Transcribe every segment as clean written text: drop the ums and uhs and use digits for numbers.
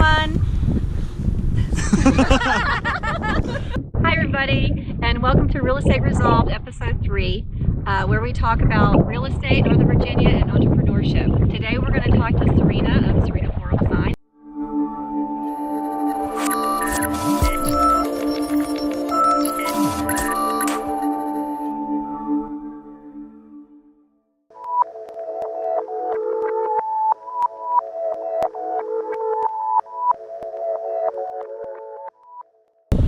everyone. Hi everybody, and welcome to Real Estate Resolved episode 3, where we talk about real estate, Northern Virginia, and entrepreneurship. Today we're going to talk to Sarena of Sarena Floral Designs.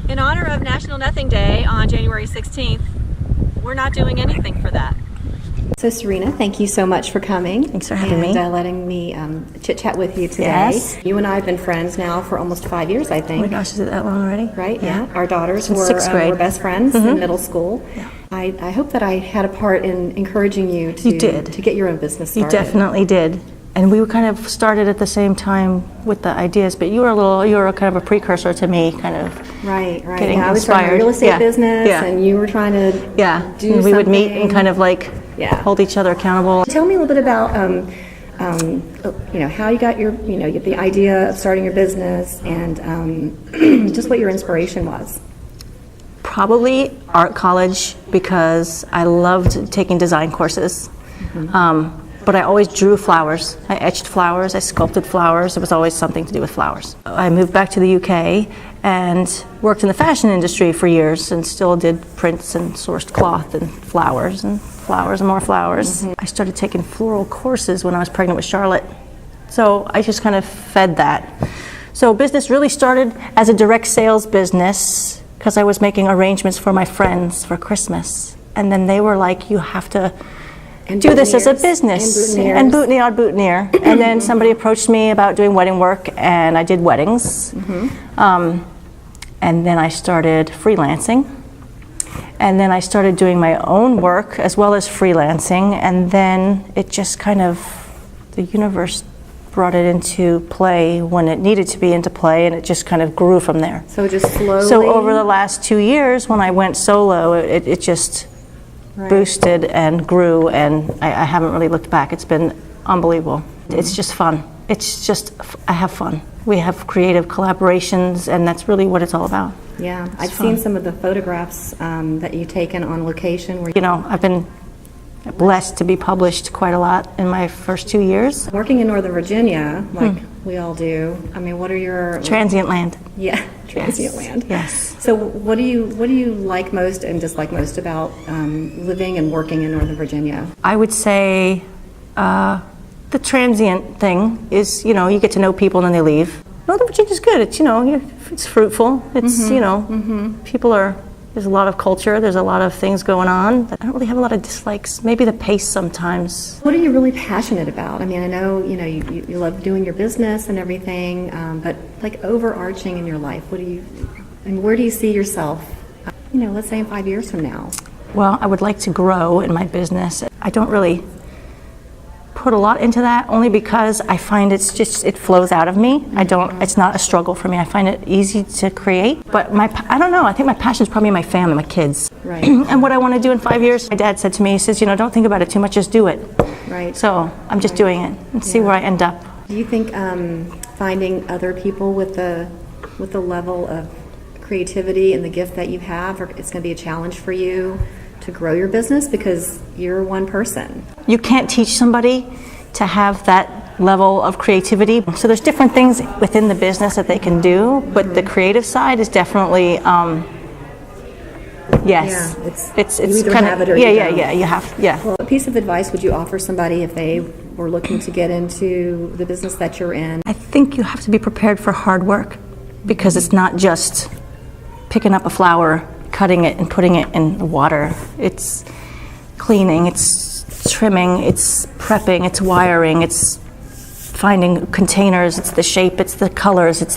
In honor of National Nothing Day on January 16th, we're not doing anything for that. So Sarena, thank you so much for coming. Thanks for having me. And letting me chit-chat with you today. Yes. You and I have been friends now for almost 5 years, I think. Oh my gosh, is it that long already? Right, yeah. Our daughters Since were, sixth grade. were best friends in middle school. Yeah. I hope that I had a part in encouraging you to get your own business started. You definitely did. And we kind of started at the same time with the ideas, but you were kind of a precursor to me, kind of right. getting I was inspired. trying a real estate business, and you were trying to do and we something. would meet and kind of like hold each other accountable. Tell me a little bit about how you got your the idea of starting your business, and just what your inspiration was. Probably art college, because I loved taking design courses. But I always drew flowers. I etched flowers, I sculpted flowers. It was always something to do with flowers. I moved back to the UK and worked in the fashion industry for years, and still did prints and sourced cloth and flowers and more flowers. I started taking floral courses when I was pregnant with Charlotte. So I just kind of fed that. So business really started as a direct sales business because I was making arrangements for my friends for Christmas. And then they were like, you have to do this as a business, and boutonniere. And then somebody approached me about doing wedding work, and I did weddings. And then I started freelancing, and then I started doing my own work as well as freelancing, and then it just kind of, the universe brought it into play when it needed to be into play, and it just kind of grew from there. So just slowly? So over the last 2 years, when I went solo, it just boosted and grew, and I haven't really looked back. It's been unbelievable. It's just fun. I have fun. We have creative collaborations, and that's really what it's all about. Yeah, I've seen some of the photographs that you've taken on location. Where I've been blessed to be published quite a lot in my first 2 years. Working in Northern Virginia, like we all do. I mean, what are your transient land? Yeah, transient land. Yes. So, what do you like most and dislike most about living and working in Northern Virginia? I would say the transient thing is, you get to know people and then they leave. Northern Virginia's good. It's it's fruitful. It's people are. There's a lot of culture, there's a lot of things going on. I don't really have a lot of dislikes. Maybe the pace sometimes. What are you really passionate about? I mean, I know, you love doing your business and everything, but like overarching in your life, where do you see yourself, let's say in 5 years from now? Well, I would like to grow in my business. I don't really put a lot into that, only because I find it flows out of me. It's not a struggle for me. I find it easy to create, but I don't know, I think my passion is probably my family, my kids. Right. And what I want to do in 5 years, my dad said to me, he says, don't think about it too much, just do it. Right. So I'm just doing it and see where I end up. Do you think finding other people with the level of creativity and the gift that you have, it's going to be a challenge for you to grow your business because you're one person? You can't teach somebody to have that level of creativity. So there's different things within the business that they can do, but the creative side is definitely yes. Yeah, it's you either kind have of it or you don't. You have. Well, what piece of advice would you offer somebody if they were looking to get into the business that you're in? I think you have to be prepared for hard work, because it's not just picking up a flower, cutting it and putting it in the water. It's cleaning, it's trimming, it's prepping, it's wiring, it's finding containers, it's the shape, it's the colors, it's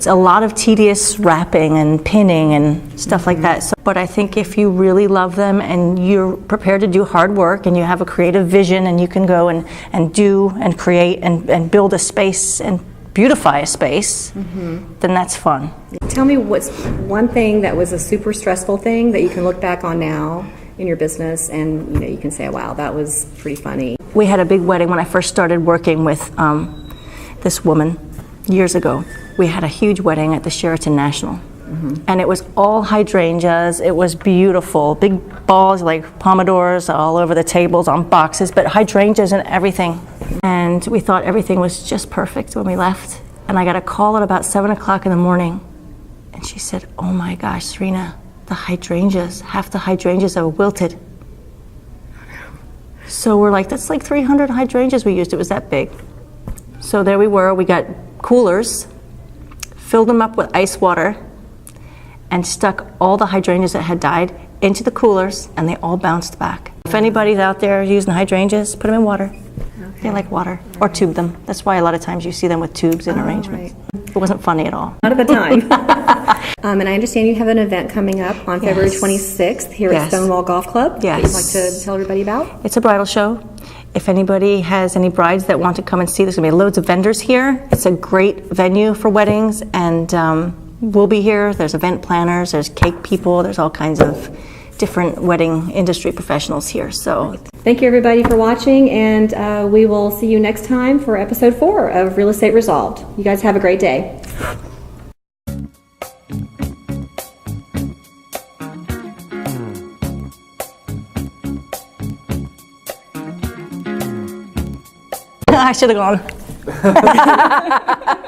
a lot of tedious wrapping and pinning and stuff like that. But I think if you really love them and you're prepared to do hard work and you have a creative vision and you can go and do and create and build a space and beautify a space, then that's fun. Tell me what's one thing that was a super stressful thing that you can look back on now in your business and you can say, wow, that was pretty funny. We had a big wedding when I first started working with this woman, years ago, we had a huge wedding at the Sheraton National. And it was all hydrangeas. It was beautiful. Big balls like pomodors all over the tables on boxes, but hydrangeas and everything. And we thought everything was just perfect when we left. And I got a call at about 7 o'clock in the morning. And she said, oh my gosh, Sarena, the hydrangeas, half the hydrangeas are wilted. So we're like, that's like 300 hydrangeas we used. It was that big. So there we were. We got coolers, filled them up with ice water, and stuck all the hydrangeas that had died into the coolers, and they all bounced back. If anybody's out there using hydrangeas, put them in water. Okay. They like water. Or tube them. That's why a lot of times you see them with tubes in arrangements. Right. It wasn't funny at all. Not at the time. And I understand you have an event coming up on February 26th here at Stonewall Golf Club. Yes. That you'd like to tell everybody about? It's a bridal show. If anybody has any brides that want to come and see, there's going to be loads of vendors here. It's a great venue for weddings, and we'll be here. There's event planners, there's cake people, there's all kinds of different wedding industry professionals here. So thank you everybody for watching, and we will see you next time for episode 4 of Real Estate Resolved. You guys have a great day. I should have gone.